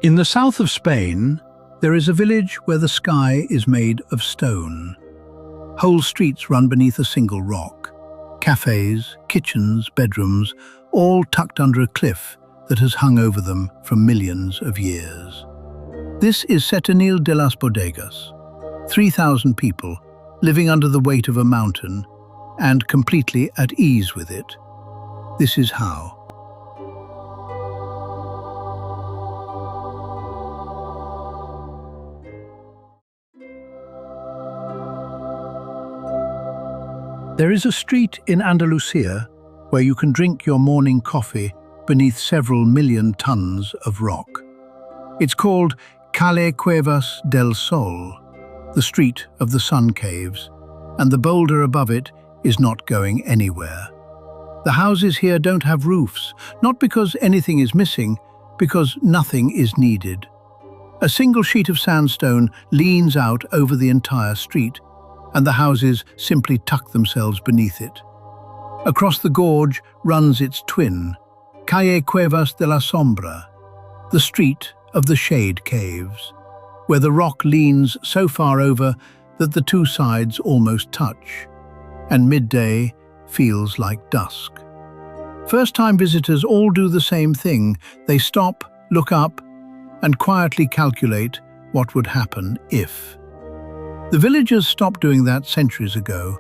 In the south of Spain, there is a village where the sky is made of stone. Whole streets run beneath a single rock. Cafes, kitchens, bedrooms, all tucked under a cliff that has hung over them for millions of years. This is Setenil de las Bodegas, 3,000 people living under the weight of a mountain and completely at ease with it. This is how. There is a street in Andalusia where you can drink your morning coffee beneath several million tons of rock. It's called Calle Cuevas del Sol, the street of the sun caves, and the boulder above it is not going anywhere. The houses here don't have roofs, not because anything is missing, because nothing is needed. A single sheet of sandstone leans out over the entire street, and the houses simply tuck themselves beneath it. Across the gorge runs its twin, Calle Cuevas de la Sombra, the street of the shade caves, where the rock leans so far over that the two sides almost touch, and midday feels like dusk. First-time visitors all do the same thing. They stop, look up, and quietly calculate what would happen if. The villagers stopped doing that centuries ago.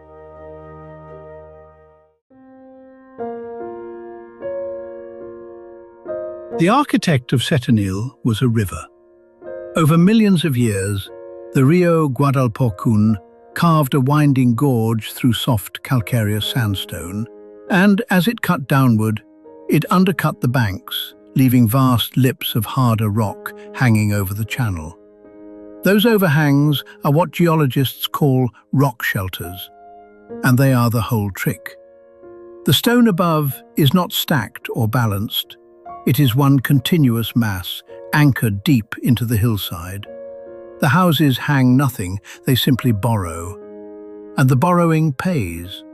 The architect of Setenil was a river. Over millions of years, the Rio Guadalporcun carved a winding gorge through soft calcareous sandstone, and as it cut downward, it undercut the banks, leaving vast lips of harder rock hanging over the channel. Those overhangs are what geologists call rock shelters, and they are the whole trick. The stone above is not stacked or balanced. It is one continuous mass, anchored deep into the hillside. The houses hang nothing, they simply borrow. And the borrowing pays.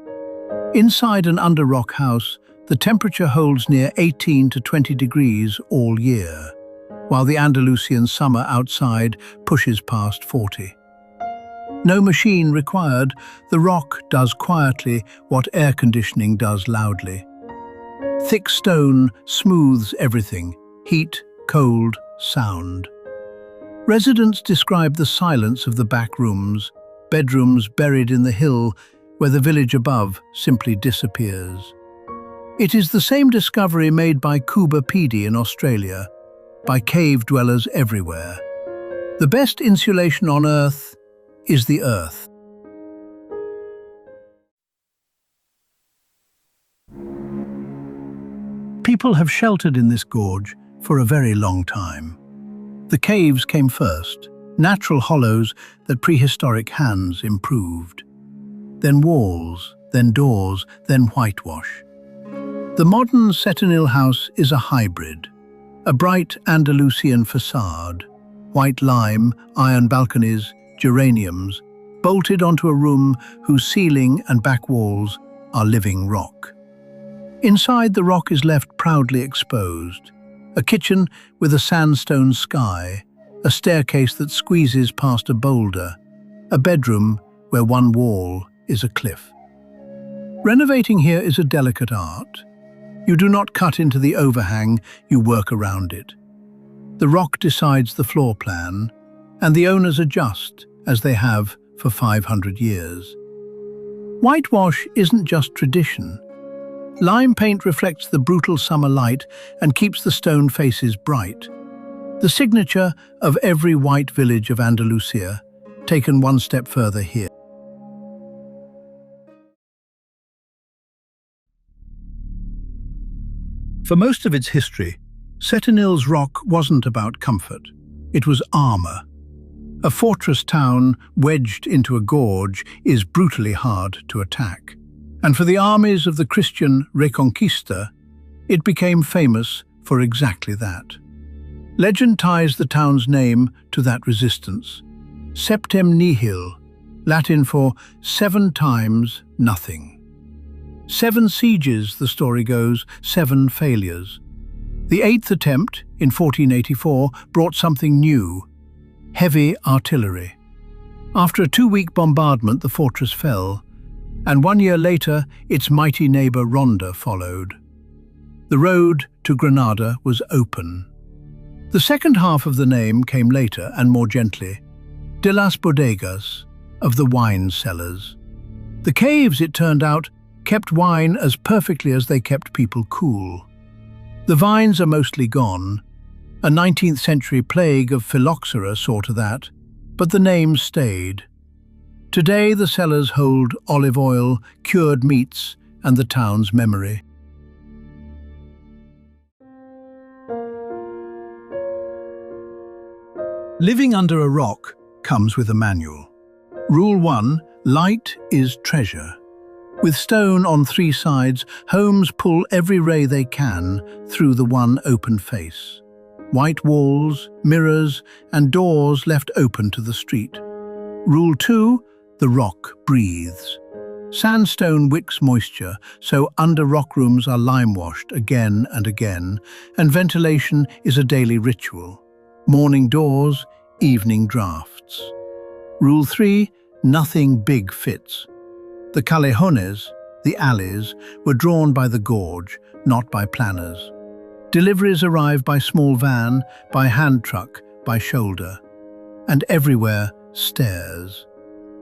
Inside an under-rock house, the temperature holds near 18 to 20 degrees all year, while the Andalusian summer outside pushes past 40. No machine required, the rock does quietly what air conditioning does loudly. Thick stone smooths everything, heat, cold, sound. Residents describe the silence of the back rooms, bedrooms buried in the hill where the village above simply disappears. It is the same discovery made by Coober Pedy in Australia, by cave dwellers everywhere. The best insulation on Earth is the earth. People have sheltered in this gorge for a very long time. The caves came first, natural hollows that prehistoric hands improved. Then walls, then doors, then whitewash. The modern Setenil house is a hybrid. A bright Andalusian facade, white lime, iron balconies, geraniums, bolted onto a room whose ceiling and back walls are living rock. Inside, the rock is left proudly exposed. A kitchen with a sandstone sky, a staircase that squeezes past a boulder, a bedroom where one wall is a cliff. Renovating here is a delicate art. You do not cut into the overhang, you work around it. The rock decides the floor plan, and the owners adjust, as they have for 500 years. Whitewash isn't just tradition. Lime paint reflects the brutal summer light and keeps the stone faces bright. The signature of every white village of Andalusia, taken one step further here. For most of its history, Setenil's rock wasn't about comfort. It was armor. A fortress town wedged into a gorge is brutally hard to attack. And for the armies of the Christian Reconquista, it became famous for exactly that. Legend ties the town's name to that resistance. Septem nihil, Latin for 7 times nothing. 7 sieges, the story goes, 7 failures. The 8th attempt, in 1484, brought something new: heavy artillery. After a 2-week bombardment, the fortress fell, and 1 year later, its mighty neighbor Ronda followed. The road to Granada was open. The second half of the name came later and more gently: de las Bodegas, of the wine cellars. The caves, it turned out, kept wine as perfectly as they kept people cool. The vines are mostly gone. A 19th century plague of phylloxera saw to that, but the name stayed. Today the cellars hold olive oil, cured meats, and the town's memory. Living under a rock comes with a manual. Rule 1: light is treasure. With stone on 3 sides, homes pull every ray they can through the one open face. White walls, mirrors, and doors left open to the street. Rule 2: the rock breathes. Sandstone wicks moisture, so under rock rooms are lime-washed again and again, and ventilation is a daily ritual. Morning doors, evening drafts. Rule 3: nothing big fits. The callejones, the alleys, were drawn by the gorge, not by planners. Deliveries arrive by small van, by hand truck, by shoulder. And everywhere, stairs.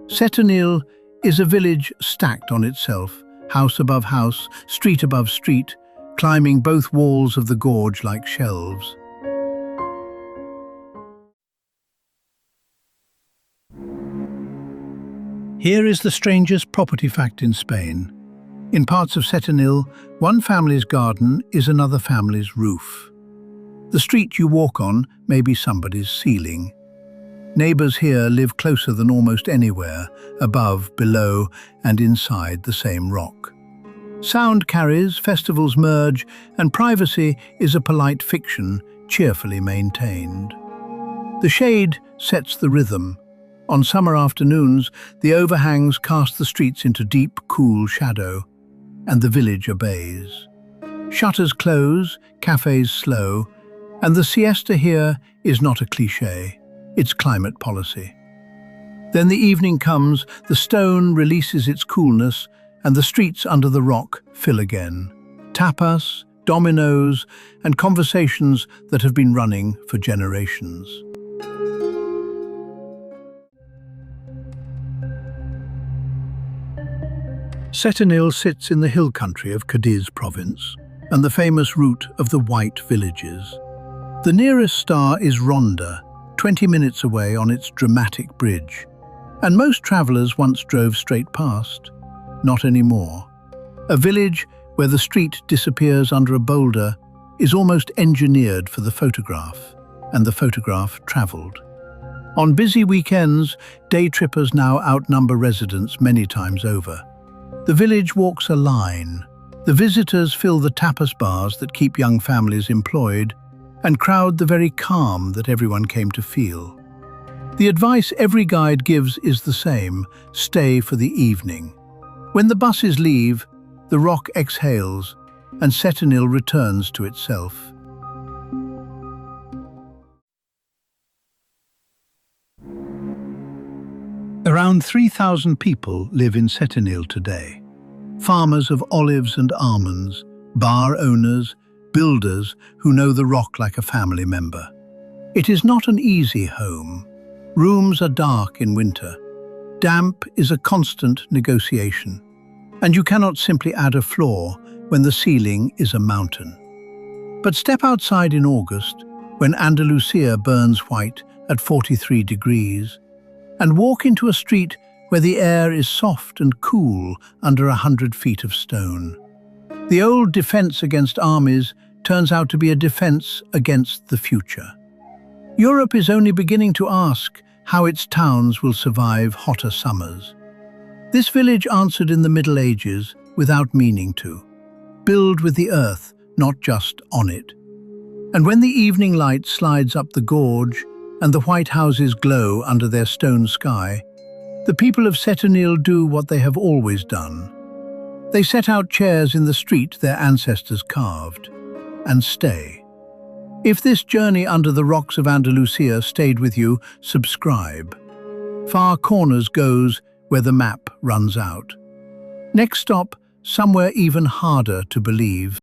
Setenil is a village stacked on itself, house above house, street above street, climbing both walls of the gorge like shelves. Here is the strangest property fact in Spain. In parts of Setenil, one family's garden is another family's roof. The street you walk on may be somebody's ceiling. Neighbours here live closer than almost anywhere, above, below, and inside the same rock. Sound carries, festivals merge, and privacy is a polite fiction, cheerfully maintained. The shade sets the rhythm. On summer afternoons, the overhangs cast the streets into deep, cool shadow, and the village obeys. Shutters close, cafes slow, and the siesta here is not a cliché, it's climate policy. Then the evening comes, the stone releases its coolness, and the streets under the rock fill again. Tapas, dominoes, and conversations that have been running for generations. Setenil sits in the hill country of Cadiz province, and the famous route of the White Villages. The nearest star is Ronda, 20 minutes away on its dramatic bridge, and most travellers once drove straight past. Not anymore. A village where the street disappears under a boulder is almost engineered for the photograph, and the photograph travelled. On busy weekends, day trippers now outnumber residents many times over. The village walks a line. The visitors fill the tapas bars that keep young families employed and crowd the very calm that everyone came to feel. The advice every guide gives is the same: stay for the evening. When the buses leave, the rock exhales and Setenil returns to itself. Around 3,000 people live in Setenil today. Farmers of olives and almonds, bar owners, builders who know the rock like a family member. It is not an easy home. Rooms are dark in winter. Damp is a constant negotiation. And you cannot simply add a floor when the ceiling is a mountain. But step outside in August, when Andalusia burns white at 43 degrees, and walk into a street where the air is soft and cool under 100 feet of stone. The old defense against armies turns out to be a defense against the future. Europe is only beginning to ask how its towns will survive hotter summers. This village answered in the Middle Ages without meaning to. Build with the earth, not just on it. And when the evening light slides up the gorge and the white houses glow under their stone sky, the people of Setenil do what they have always done. They set out chairs in the street their ancestors carved, and stay. If this journey under the rocks of Andalusia stayed with you, subscribe. Far Corners goes where the map runs out. Next stop, somewhere even harder to believe.